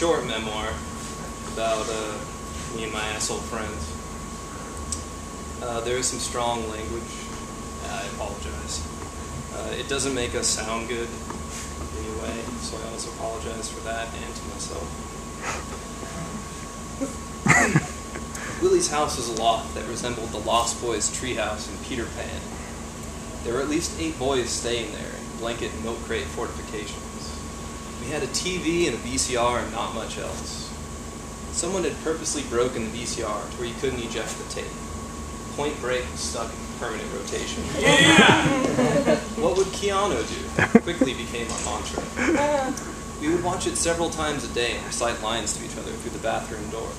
short memoir about me and my asshole friends. There is some strong language. I apologize. It doesn't make us sound good anyway, so I also apologize for that and to myself. Willie's house was a loft that resembled the Lost Boys treehouse in Peter Pan. There were at least 8 boys staying there in blanket and milk crate fortifications. We had a TV and a VCR and not much else. Someone had purposely broken the VCR to where you couldn't eject the tape. Point Break was stuck in permanent rotation. Yeah! What would Keanu do? Quickly became our mantra. We would watch it several times a day and recite lines to each other through the bathroom door.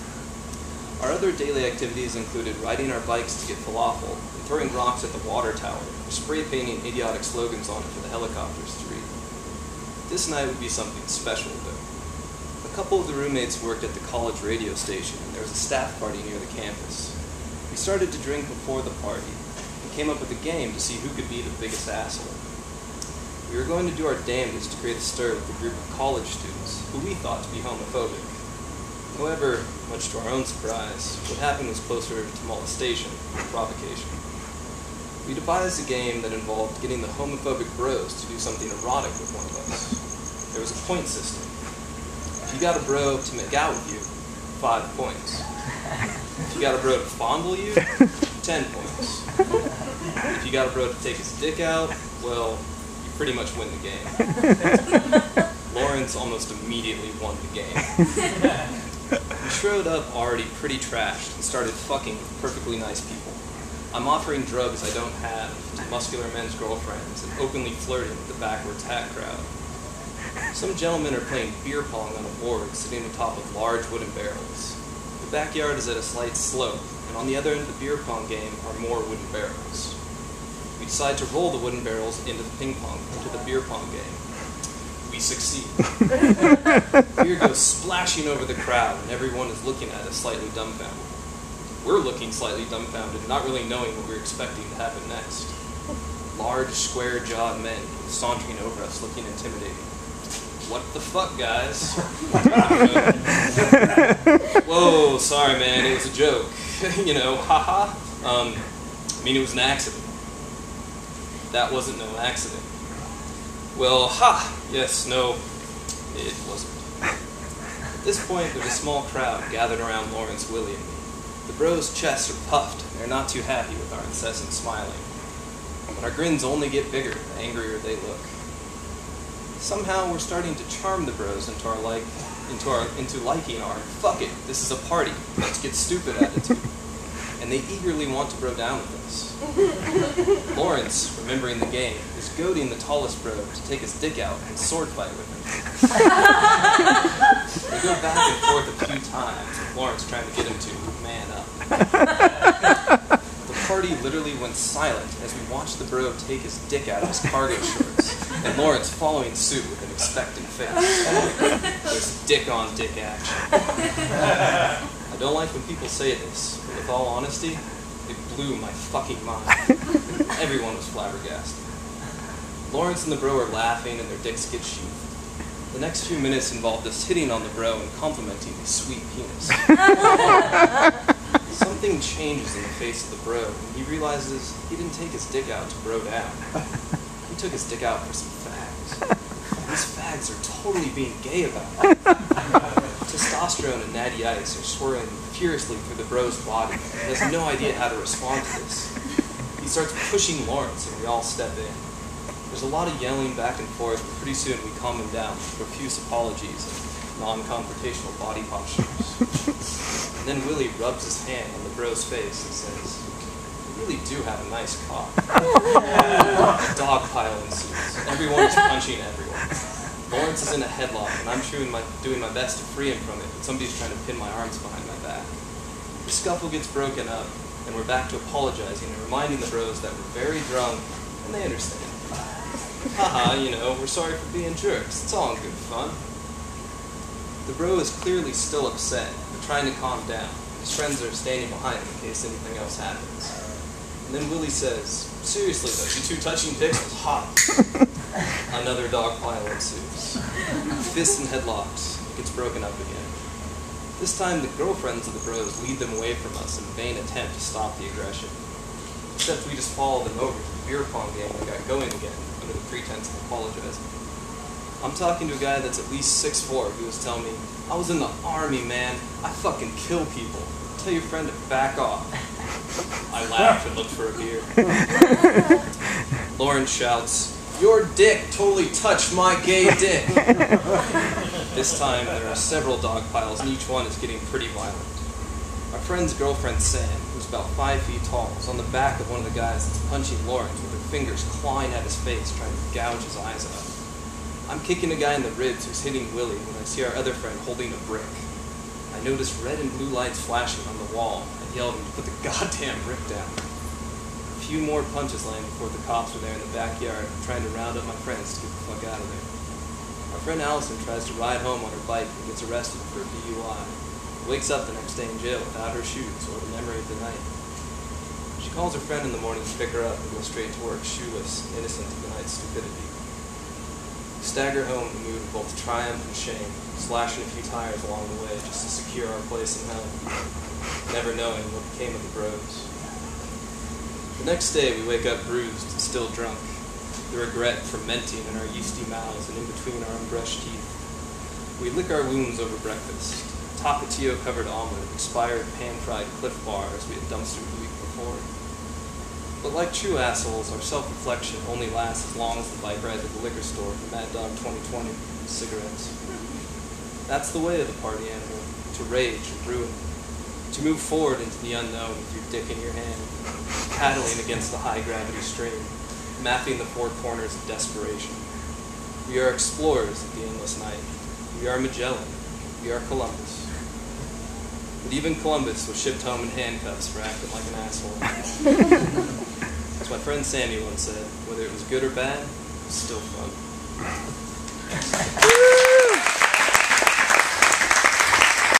Our other daily activities included riding our bikes to get falafel and throwing rocks at the water tower or spray painting idiotic slogans on it for the helicopters to read. This night would be something special, though. A couple of the roommates worked at the college radio station, and there was a staff party near the campus. We started to drink before the party, and came up with a game to see who could be the biggest asshole. We were going to do our damnedest to create a stir with a group of college students, who we thought to be homophobic. However, much to our own surprise, what happened was closer to molestation than provocation. We devised a game that involved getting the homophobic bros to do something erotic with one of us. There was a point system. If you got a bro to make out with you, 5 points. If you got a bro to fondle you, 10 points. If you got a bro to take his dick out, well, you pretty much win the game. Lawrence almost immediately won the game. We showed up already pretty trashed and started fucking with perfectly nice people. I'm offering drugs I don't have to muscular men's girlfriends and openly flirting with the backwards hat crowd. Some gentlemen are playing beer pong on a board sitting atop of large wooden barrels. The backyard is at a slight slope, and on the other end of the beer pong game are more wooden barrels. We decide to roll the wooden barrels into the beer pong game. We succeed. Beer goes splashing over the crowd, and everyone is looking at us slightly dumbfounded. We're looking slightly dumbfounded, not really knowing what we're expecting to happen next. Large, square-jawed men sauntering over us, looking intimidating. What the fuck, guys? Whoa, sorry, man, it was a joke. You know, haha. I mean, it was an accident. That wasn't no accident. Well, ha! Yes, no, it wasn't. At this point, there's a small crowd gathered around Lawrence, Willie, and me. The bros' chests are puffed, and they're not too happy with our incessant smiling. But our grins only get bigger the angrier they look. Somehow, we're starting to charm the bros into liking our "fuck it, this is a party, let's get stupid" attitude. And they eagerly want to bro down with us. Lawrence, remembering the game, is goading the tallest bro to take his dick out and sword fight with him. We go back and forth a few times, with Lawrence trying to get him to man up. The party literally went silent as we watched the bro take his dick out of his cargo shorts, and Lawrence following suit with an expectant face. There's dick-on-dick action. I don't like when people say this, but with all honesty, it blew my fucking mind. Everyone was flabbergasted. Lawrence and the bro are laughing and their dicks get sheathed. The next few minutes involved us hitting on the bro and complimenting his sweet penis. Something changes in the face of the bro when he realizes he didn't take his dick out to bro down. He took his dick out for some fags. These fags are totally being gay about it. Testosterone and natty ice are swirling furiously through the bro's body. He has no idea how to respond to this. He starts pushing Lawrence, and we all step in. There's a lot of yelling back and forth, but pretty soon we calm him down with profuse apologies and non-confrontational body postures. And then Willie rubs his hand on the bro's face and says, "You really do have a nice cock." A dog pile ensues. Everyone is punching everyone. Lawrence is in a headlock, and I'm doing my best to free him from it, but somebody's trying to pin my arms behind my back. The scuffle gets broken up, and we're back to apologizing and reminding the bros that we're very drunk, and they understand. Haha, you know, we're sorry for being jerks. It's all in good fun. The bro is clearly still upset, but trying to calm down. His friends are standing behind him in case anything else happens. And then Willie says, "Seriously though, you two touching dicks was hot." Another dog pile ensues. Fists and headlocks. gets broken up again. This time, the girlfriends of the bros lead them away from us in a vain attempt to stop the aggression. Except we just follow them over to the beer pong game that got going again under the pretense of apologizing. I'm talking to a guy that's at least 6'4" who was telling me, "I was in the army, man. I fucking kill people. Tell your friend to back off." I laughed and looked for a beer. Lauren shouts, "Your dick totally touched my gay dick." This time there are several dog piles and each one is getting pretty violent. Our friend's girlfriend Sam, who's about 5 feet tall, is on the back of one of the guys that's punching Lawrence with her fingers clawing at his face, trying to gouge his eyes out. I'm kicking a guy in the ribs who's hitting Willie when I see our other friend holding a brick. I notice red and blue lights flashing on the wall and yell at him to put the goddamn brick down. A few more punches land before the cops are there in the backyard trying to round up my friends to get the fuck out of there. Our friend Allison tries to ride home on her bike and gets arrested for a DUI. Wakes up the next day in jail without her shoes or the memory of the night. She calls her friend in the morning to pick her up and go straight to work shoeless, innocent of the night's stupidity. We stagger home in a mood of both triumph and shame, slashing a few tires along the way just to secure our place in hell, never knowing what became of the bros. The next day we wake up bruised and still drunk, the regret fermenting in our yeasty mouths and in between our unbrushed teeth. We lick our wounds over breakfast. Tapatio-covered omelet of expired pan-fried Cliff Bar as we had dumpstered the week before. But like true assholes, our self-reflection only lasts as long as the bike ride to the liquor store for Mad Dog 2020 and cigarettes. That's the way of the party animal, to rage and ruin, to move forward into the unknown with your dick in your hand, paddling against the high-gravity stream, mapping the four corners of desperation. We are explorers of the endless night. We are Magellan. We are Columbus. But even Columbus was shipped home in handcuffs for acting like an asshole. As my friend Sammy once said, whether it was good or bad, it was still fun.